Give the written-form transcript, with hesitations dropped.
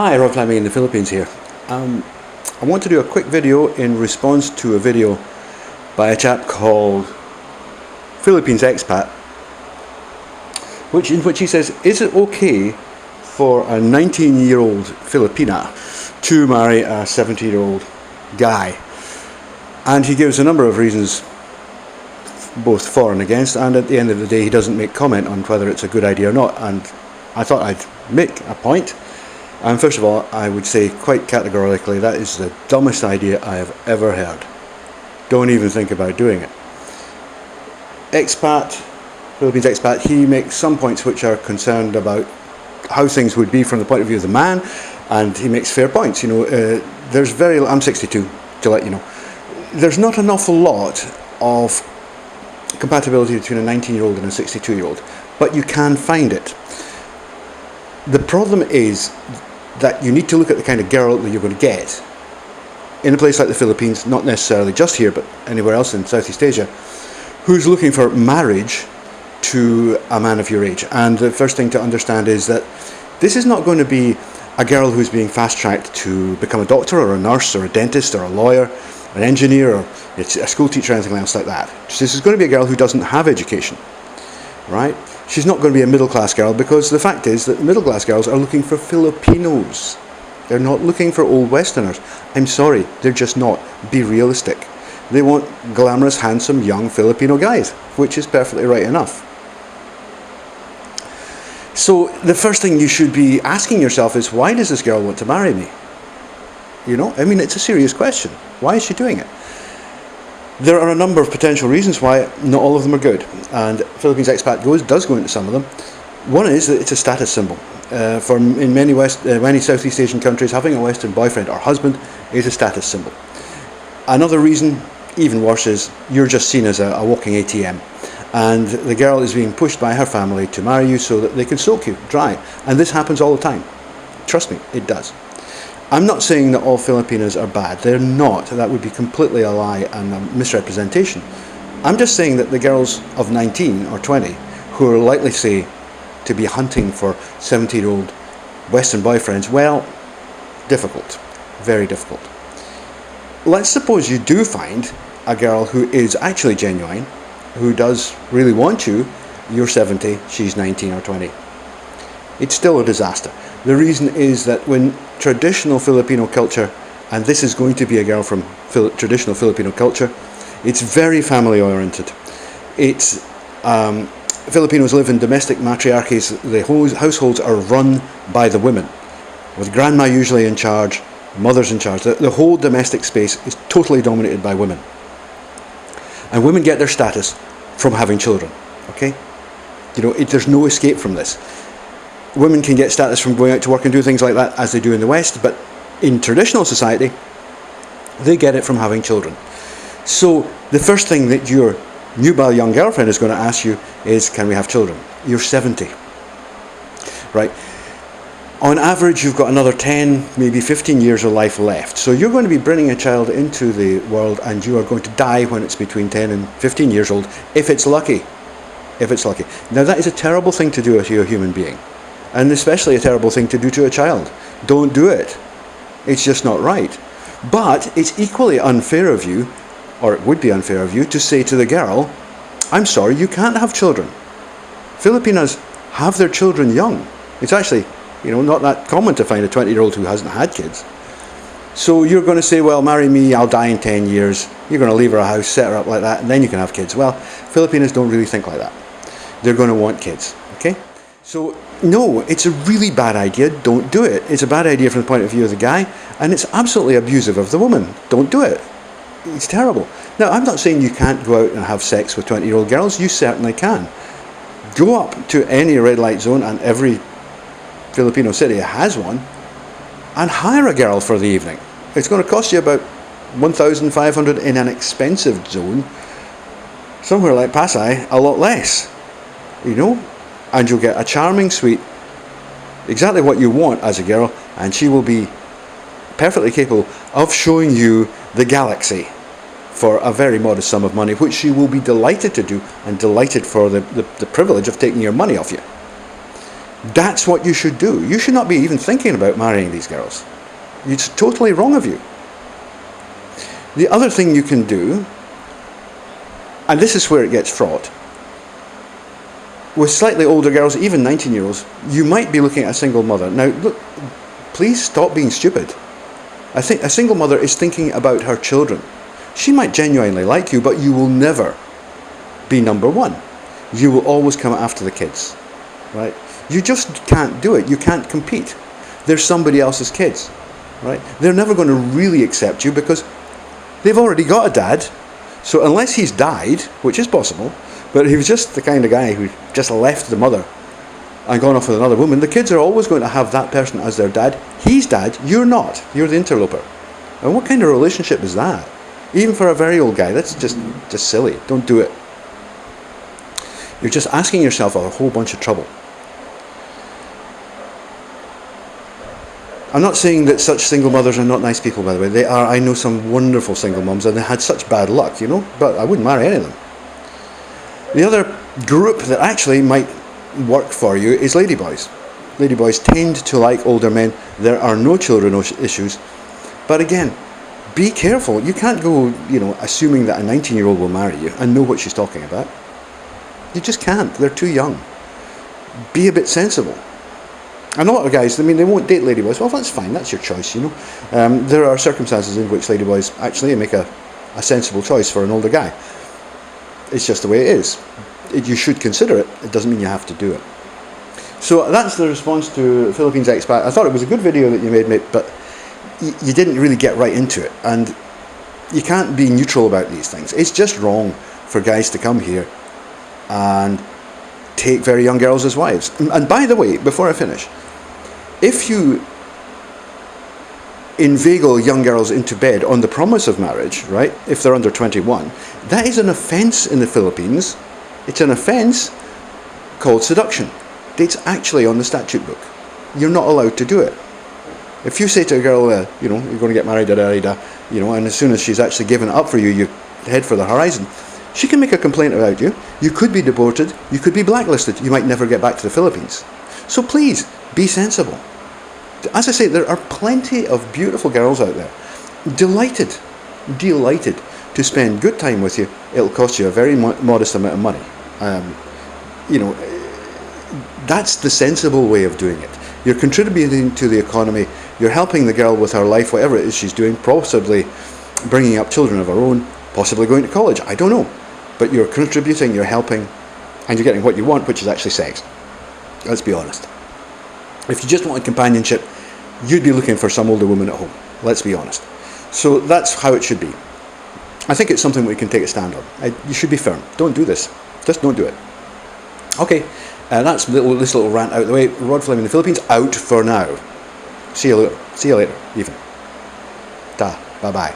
Hi, Rob Fleming in the Philippines here. I want to do a quick video in response to a video by a chap called Philippines Expat, in which he says, is it okay for a 19-year-old Filipina to marry a 70-year-old guy? And he gives a number of reasons, both for and against, and at the end of the day he doesn't make comment on whether it's a good idea or not. And I thought I'd make a point. And first of all, I would say quite categorically that is the dumbest idea I have ever heard. Don't even think about doing it. Philippines Expat, he makes some points which are concerned about how things would be from the point of view of the man, and he makes fair points. I'm 62, to let you know. There's not an awful lot of compatibility between a 19-year-old and a 62-year-old, but you can find it. The problem is that you need to look at the kind of girl that you're going to get in a place like the Philippines, not necessarily just here, but anywhere else in Southeast Asia, who's looking for marriage to a man of your age. And the first thing to understand is that this is not going to be a girl who's being fast-tracked to become a doctor or a nurse or a dentist or a lawyer, an engineer or a school teacher or anything else like that. This is going to be a girl who doesn't have education, right? She's not going to be a middle-class girl, because the fact is that middle-class girls are looking for Filipinos. They're not looking for old Westerners. I'm sorry, they're just not. Be realistic. They want glamorous, handsome, young Filipino guys, which is perfectly right enough. So the first thing you should be asking yourself is, why does this girl want to marry me? It's a serious question. Why is she doing it? There are a number of potential reasons why. Not all of them are good, and Philippines Expat does go into some of them. One is that it's a status symbol. In many Southeast Asian countries, having a Western boyfriend or husband is a status symbol. Another reason, even worse, is you're just seen as a walking ATM, and the girl is being pushed by her family to marry you so that they can soak you dry. And this happens all the time. Trust me, it does. I'm not saying that all Filipinas are bad. They're not. That would be completely a lie and a misrepresentation. I'm just saying that the girls of 19 or 20 who are likely, say, to be hunting for 70-year-old Western boyfriends, well, difficult. Very difficult. Let's suppose you do find a girl who is actually genuine, who does really want you. You're 70, she's 19 or 20. It's still a disaster. The reason is that when traditional Filipino culture, and this is going to be a girl from traditional Filipino culture, it's very family oriented. Filipinos live in domestic matriarchies. The households are run by the women, with grandma usually in charge, mothers in charge. The whole domestic space is totally dominated by women. And women get their status from having children, okay? There's no escape from this. Women can get status from going out to work and do things like that, as they do in the West, but in traditional society, they get it from having children. So the first thing that your nubile young girlfriend is going to ask you is, can we have children? You're 70, right? On average, you've got another 10, maybe 15 years of life left. So you're going to be bringing a child into the world, and you are going to die when it's between 10 and 15 years old, if it's lucky. If it's lucky. Now, that is a terrible thing to do to a human being. And especially a terrible thing to do to a child. Don't do it. It's just not right. But it's equally unfair of you, or it would be unfair of you, to say to the girl, I'm sorry, you can't have children. Filipinas have their children young. It's actually, not that common to find a 20-year-old who hasn't had kids. So you're going to say, well, marry me, I'll die in 10 years. You're going to leave her a house, set her up like that, and then you can have kids. Well, Filipinos don't really think like that. They're going to want kids, okay? So, no, it's a really bad idea. Don't do it. It's a bad idea from the point of view of the guy, and it's absolutely abusive of the woman. Don't do it. It's terrible. Now, I'm not saying you can't go out and have sex with 20-year-old girls. You certainly can. Go up to any red light zone, and every Filipino city has one, and hire a girl for the evening. It's going to cost you about 1,500 in an expensive zone. Somewhere like Pasay, a lot less. And you'll get a charming, sweet, exactly what you want as a girl, and she will be perfectly capable of showing you the galaxy for a very modest sum of money, which she will be delighted to do, and delighted for the privilege of taking your money off you. That's what you should do. You should not be even thinking about marrying these girls. It's totally wrong of you. The other thing you can do, and this is where it gets fraught, with slightly older girls, even 19-year-olds, you might be looking at a single mother. Now, look, please stop being stupid. I think a single mother is thinking about her children. She might genuinely like you, but you will never be number one. You will always come after the kids, right? You just can't do it. You can't compete. They're somebody else's kids, right? They're never going to really accept you because they've already got a dad. So unless he's died, which is possible, but he was just the kind of guy who just left the mother and gone off with another woman, the kids are always going to have that person as their dad. He's dad, you're not. You're the interloper. And what kind of relationship is that? Even for a very old guy, that's just silly. Don't do it. You're just asking yourself a whole bunch of trouble. I'm not saying that such single mothers are not nice people, by the way. They are. I know some wonderful single mums and they had such bad luck, but I wouldn't marry any of them. The other group that actually might work for you is ladyboys. Ladyboys tend to like older men. There are no children issues. But again, be careful. You can't go, assuming that a 19-year-old will marry you and know what she's talking about. You just can't. They're too young. Be a bit sensible. And a lot of guys, they won't date ladyboys. Well, that's fine. That's your choice, There are circumstances in which ladyboys actually make a sensible choice for an older guy. It's just the way it is. You should consider it. It doesn't mean you have to do it. So that's the response to Philippines Expat. I thought it was a good video that you made, mate, but you didn't really get right into it. And you can't be neutral about these things. It's just wrong for guys to come here and take very young girls as wives. And by the way, before I finish, if you inveigle young girls into bed on the promise of marriage, right, if they're under 21, that is an offence in the Philippines. It's an offence called seduction. It's actually on the statute book. You're not allowed to do it. If you say to a girl, you're going to get married, and as soon as she's actually given up for you, you head for the horizon, she can make a complaint about you. You could be deported. You could be blacklisted. You might never get back to the Philippines. So please, be sensible. As I say, there are plenty of beautiful girls out there. Delighted to spend good time with you. It'll cost you a very modest amount of money. That's the sensible way of doing it. You're contributing to the economy. You're helping the girl with her life, whatever it is she's doing, possibly bringing up children of her own, possibly going to college. I don't know. But you're contributing, you're helping, and you're getting what you want, which is actually sex. Let's be honest. If you just wanted companionship, you'd be looking for some older woman at home. Let's be honest. So that's how it should be. I think it's something we can take a stand on. You should be firm. Don't do this. Just don't do it. Okay, that's this little rant out of the way. Rod Fleming in the Philippines, out for now. See you later, even. Ta. Bye-bye.